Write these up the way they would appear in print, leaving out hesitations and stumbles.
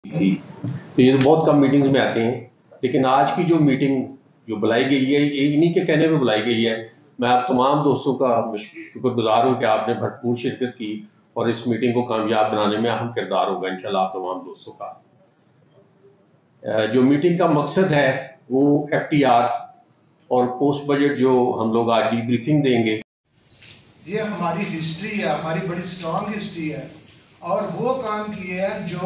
थी। तो ये बहुत कम मीटिंग्स में आते हैं, लेकिन आज की जो मीटिंग जो बुलाई गई है ये इन्हीं के कहने पे बुलाई गई है। मैं आप तमाम दोस्तों का शुक्रगुजार हूँ कि आपने भरपूर शिरकत की और इस मीटिंग को कामयाब बनाने में अहम किरदार होगा इंशाल्लाह आप तमाम दोस्तों का। जो मीटिंग का मकसद है वो FTR और पोस्ट बजट जो हम लोग आज डीब्रीफिंग देंगे, ये हमारी हिस्ट्री है, हमारी बड़ी स्ट्रॉन्ग हिस्ट्री है और वो काम किए हैं जो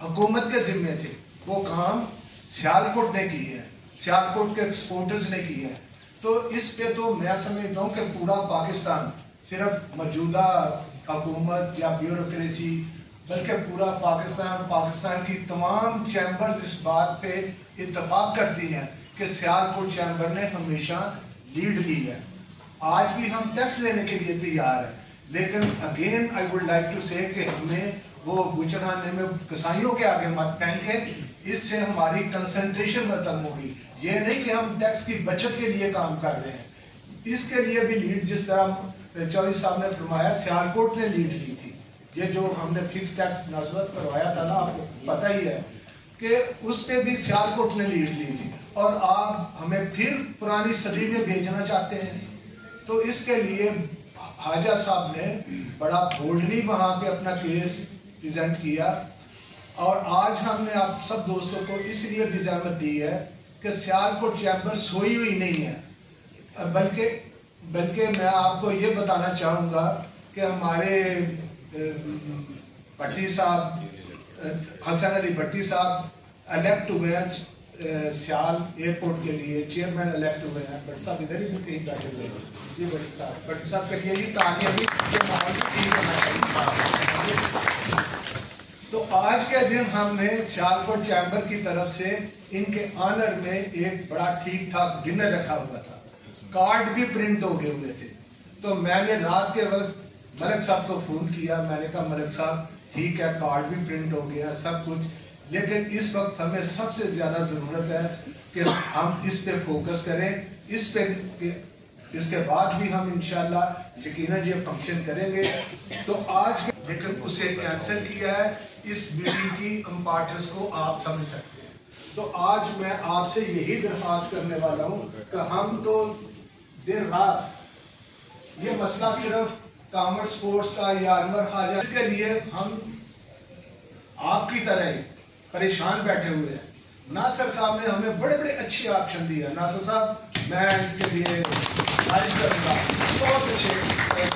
हुकूमत के जिम्मे थे, वो काम सियालकोट ने की है, सियालकोट के एक्सपोर्टर्स ने की है। तो इस पे तो मैं समझता हूँ कि पूरा पाकिस्तान, सिर्फ मौजूदा हुकूमत या ब्यूरोक्रेसी, बल्कि पूरा पाकिस्तान की तमाम चैम्बर्स इस बात पे इत्तफाक करती हैं कि सियालकोट चैम्बर ने हमेशा लीड ली है। आज भी हम टैक्स लेने के लिए तैयार हैं, लेकिन again I would like to say कि हमें वो गुजराने में कसाईयों के आगे मत फेंके, इससे हमारी कंसंट्रेशन खत्म होगी। ये नहीं कि हम टैक्स की बचत के लिए काम कर रहे हैं, इसके लिए भी लीड जिस तरह चौधरी साहब ने फरमाया सियालकोट ने लीड ली थी। ये जो हमने फिक्स टैक्स मुनासबत करवाया था ना, आपको पता ही है कि उस पे भी सियालकोट ने लीड ली थी और आप हमें फिर पुरानी सदी में भेजना चाहते हैं। तो इसके लिए हाजा साहब ने बड़ा बोल्डली वहां पे अपना केस प्रेजेंट किया और आज हमने आप सब दोस्तों को इसलिए भी ज़हमत दी है कि सियालकोट चैम्बर सोई हुई नहीं है, बल्कि मैं आपको ये बताना चाहूँगा कि हमारे भट्टी साहब, हसन अली भट्टी साहब इलेक्ट हुए हैं सियाल एयरपोर्ट के लिए, चेयरमैन इलेक्ट हुए हैं। भट्टी साहब इधर ही कहीं बैठे हुए हैं जी। भट्टी साहब के लिए भी कामयाबी तो आज के दिन हमने सियालकोट चैम्बर की तरफ से इनके ऑनर में एक बड़ा ठीक ठाक डिनर रखा हुआ था, कार्ड भी प्रिंट हो गए हुए थे। तो मैंने रात के वक्त मलिक साहब को फोन किया, मैंने कहा मलिक साहब ठीक है, कार्ड भी प्रिंट हो गया सब कुछ, लेकिन इस वक्त हमें सबसे ज्यादा जरूरत है कि हम इस पे फोकस करें, इस पे इसके बाद भी हम इंशाल्लाह यकीनन ये फंक्शन करेंगे। तो आज लेकिन उसे कैंसिल किया है, इस मीटिंग की इम्पोर्टेंस को आप समझ सकते हैं। तो आज मैं आपसे यही दरख्वास्त करने वाला हूं कि हम तो देर रात ये मसला सिर्फ कॉमर्स स्पोर्ट्स का या अनवर खाजा, इसके लिए हम आपकी तरह ही परेशान बैठे हुए हैं। नासिर साहब ने हमें बड़े बड़े अच्छे ऑप्शन दिए हैं। नासिर साहब मैं इसके लिए गुजारिश करूंगा, बहुत अच्छे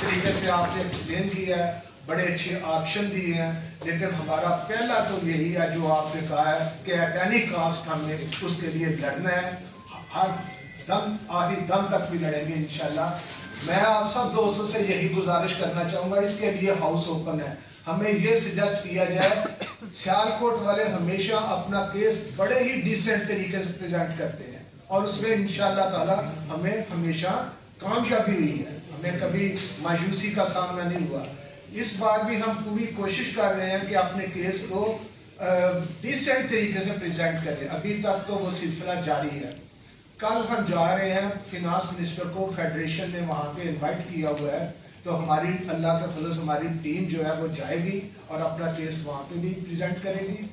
तरीके से आपने एक्सप्लेन किया है, बड़े अच्छे ऑप्शन दिए हैं, लेकिन हमारा पहला तो यही है जो आपने कहा है कि एट एनी कास्ट हमें उसके लिए लड़ना है, हर दम आखिरी दम तक भी लड़ेंगे इंशाल्लाह। मैं आप सब दोस्तों से यही गुजारिश करना चाहूंगा, इसके लिए हाउस ओपन है। हमें ये सजेस्ट किया जाए, सियालकोट वाले हमेशा अपना केस बड़े ही डिसेंट तरीके से प्रेजेंट करते हैं और उसमें इंशाल्लाह ताला हमें हमेशा कामयाबी हुई है, हमें कभी मायूसी का सामना नहीं हुआ। इस बार भी हम पूरी कोशिश कर रहे हैं कि अपने केस को डिसेंट तरीके से प्रेजेंट करें। अभी तक तो वो सिलसिला जारी है। कल हम जा रहे हैं, फिनांस मिनिस्टर को फेडरेशन ने वहां पे इनवाइट किया हुआ है, तो हमारी अल्लाह के फजल से हमारी टीम जो है वो जाएगी और अपना केस वहां पे भी प्रेजेंट करेगी।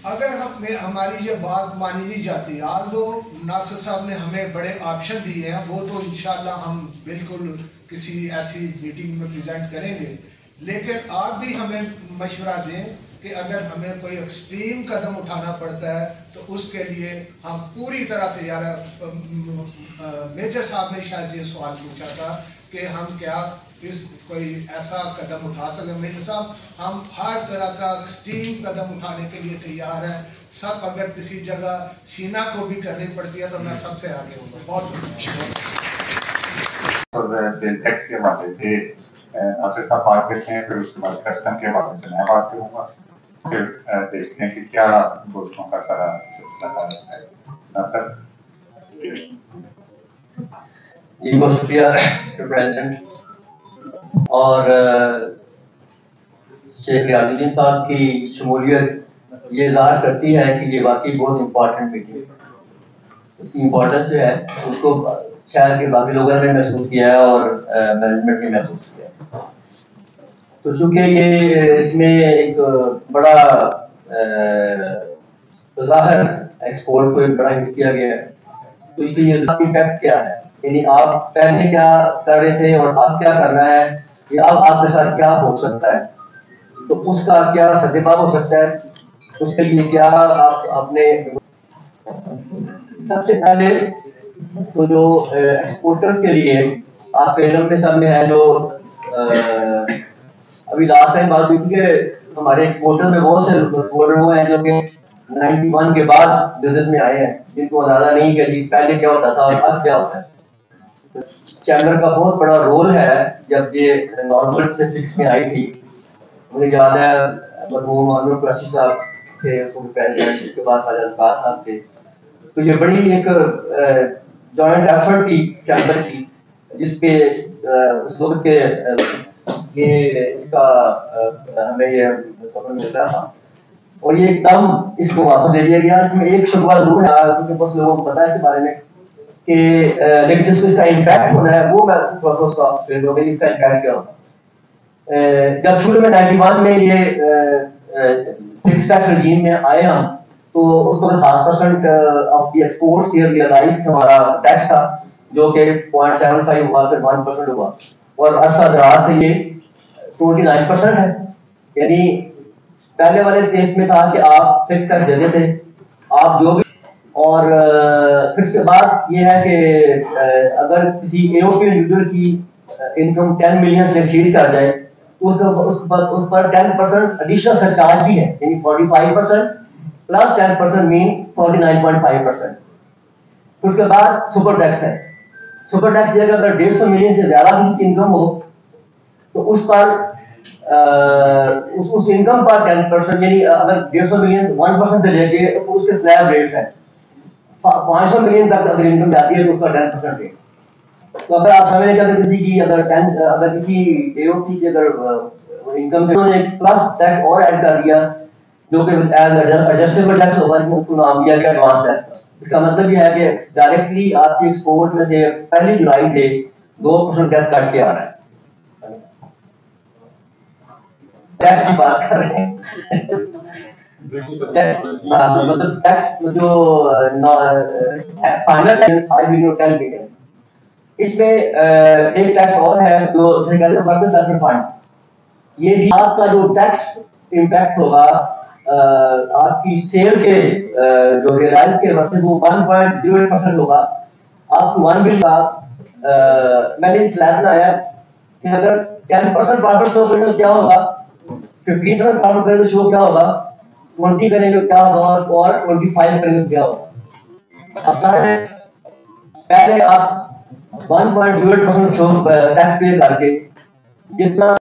अगर हमारी ये बात मानी नहीं जाती, आज तो नासिर साहब ने हमें बड़े ऑप्शन दिए हैं, वो तो इंशाल्लाह हम बिल्कुल किसी ऐसी मीटिंग में प्रेजेंट करेंगे, लेकिन आप भी हमें मशवरा दें कि अगर हमें कोई एक्सट्रीम कदम उठाना पड़ता है तो उसके लिए हम पूरी तरह तैयार हैं। मेजर साहब ने शायद ये सवाल पूछा था कि हम क्या कोई ऐसा कदम उठा सकते हैं। मेजर साहब, हम हर तरह का एक्सट्रीम कदम उठाने के लिए तैयार हैं। सब अगर किसी जगह सीना को भी करनी पड़ती है तो मैं सबसे आगे हूँ। बहुत टैक्स के बारे से नासिर साहब बात करते हैं, फिर उसके बाद कस्टम के बारे में मैं बात करूँगा, फिर देखते हैं कि क्या दोस्तों का सारा सिलसिला है। नासिर जी बहुत शुक्रिया प्रेसिडेंट और शेख रियाजुद्दीन साहब की शमूलियत ये इज़हार करती है कि ये वाकई बहुत इम्पोर्टेंट मीटिंग है। उसकी इम्पोर्टेंस जो है उसको शायद कि बाकी लोगों ने महसूस किया है और मैनेजमेंट ने महसूस किया है। تو چونکہ یہ اس میں ایک بڑا ظاہر ایکسپورٹ کو ایک بڑا ہٹ کیا گیا ہے، تو اس لیے امپیکٹ کیا ہے، یعنی آپ پہلے کیا کر رہے تھے اور آپ کیا کر رہا ہے، یا اب آپ کے ساتھ کیا ہو سکتا ہے، تو اس کا کیا سدباب ہو سکتا ہے، اس کے لیے کیا آپ اپنے سب سے پہلے تو جو ایکسپورٹر کے لیے آپ کے علم کے سامنے ہے جو ابھی لاسٹ ٹائم بات ہوئی تھی کہ ہمارے ایکسپورٹر میں بہت سے ایکسپورٹر وہ ہیں جو کہ 91 کے بعد بزنس میں آئے ہیں، جن کو اندازہ نہیں کہ جی پہلے کیا ہوتا تھا اور اب کیا ہوتا ہے۔ چیمبر کا بہت بڑا رول ہے جب یہ نارمل سے فکس میں آئی تھی، مجھے یاد ہے مرحوم انور قریشی صاحب تھے اس کے بعد خواجہ اذکار صاحب تھے، تو یہ بڑی ایک جوائنٹ ایفرٹ تھی چیمبر کی، جس کے اس وقت کے یہ اس کا ہمیں یہ سفر مل رہا تھا، اور یہ ایک دم اس کو واپس دے دیا گیا۔ اس میں ایک شبہ ضرور ہے کیونکہ بس لوگوں کو پتا ہے اس کے بارے میں کہ لیکن جس کو اس کا امپیکٹ ہونا ہے وہ میں تھوڑا سا اس کا اس کا امپیکٹ کیا ہوگا۔ جب شروع میں 91 میں یہ فکس ٹیکس رجیم میں آئے ہم، تو اس کو 7% آف دی ایکسپورٹس ریئلائز ہمارا ٹیکس تھا، جو کہ 0.75 ہوا، پھر 1% ہوا، اور عرصہ دراز سے یہ 29% ہے۔ یعنی پہلے والے کیس میں تھا کہ آپ فکس ٹیکس دیتے تھے آپ جو بھی، اور پھر اس کے بعد یہ ہے کہ اگر کسی اے او پی انڈیویجول کی انکم 10 ملین سے ایکسیڈ کر جائے تو اس پر 10% ایڈیشنل سرچارج بھی ہے، یعنی 45% پلس 10% مین 49.5%۔ پھر اس کے بعد سپر ٹیکس ہے۔ سپر ٹیکس یہ اگر 150 ملین سے زیادہ کسی کی انکم ہو تو اس پر اس انکم پر 10%، یعنی اگر 150 ملین 1% سے لے کے اس کے سلیب ریٹس ہیں، 500 ملین تک اگر انکم جاتی ہے تو اس کا 10% ریٹ۔ تو اگر آپ سمجھیں کہ اگر کسی کی اگر کسی اے او پی کی اگر انکم سے پلس ٹیکس اور ایڈ کر دیا جو کہ ایڈجسٹیبل ٹیکس ہوگا، جس کو نام دیا گیا ایڈوانس ٹیکس، اس کا مطلب یہ ہے کہ ڈائریکٹلی آپ کی ایکسپورٹ میں سے 1 جولائی سے 2% ٹیکس کٹ کے آ رہا ہے۔ ٹیکس کی بات کر رہے ہیں، مطلب ٹیکس جو فائنل 5 ملین 10 ملین، اس میں ایک ٹیکس اور ہے جو جسے کہتے ہیں ورکر سیلف فنڈ۔ یہ بھی آپ کا جو ٹیکس امپیکٹ ہوگا آپ کی سیل کے جو ریلائز کے ورسز وہ 1.08% ہوگا۔ آپ کو 1 بل کا میں نے سلیب بنایا کہ اگر 10% پروفٹ شو کریں تو کیا ہوگا، 15% پروفٹ کریں تو شو کیا ہوگا، 20 کریں تو کیا ہوگا، اور 25 کریں تو کیا ہوگا۔ اب پہلے آپ 1.08% شو ٹیکس پے کر کے جتنا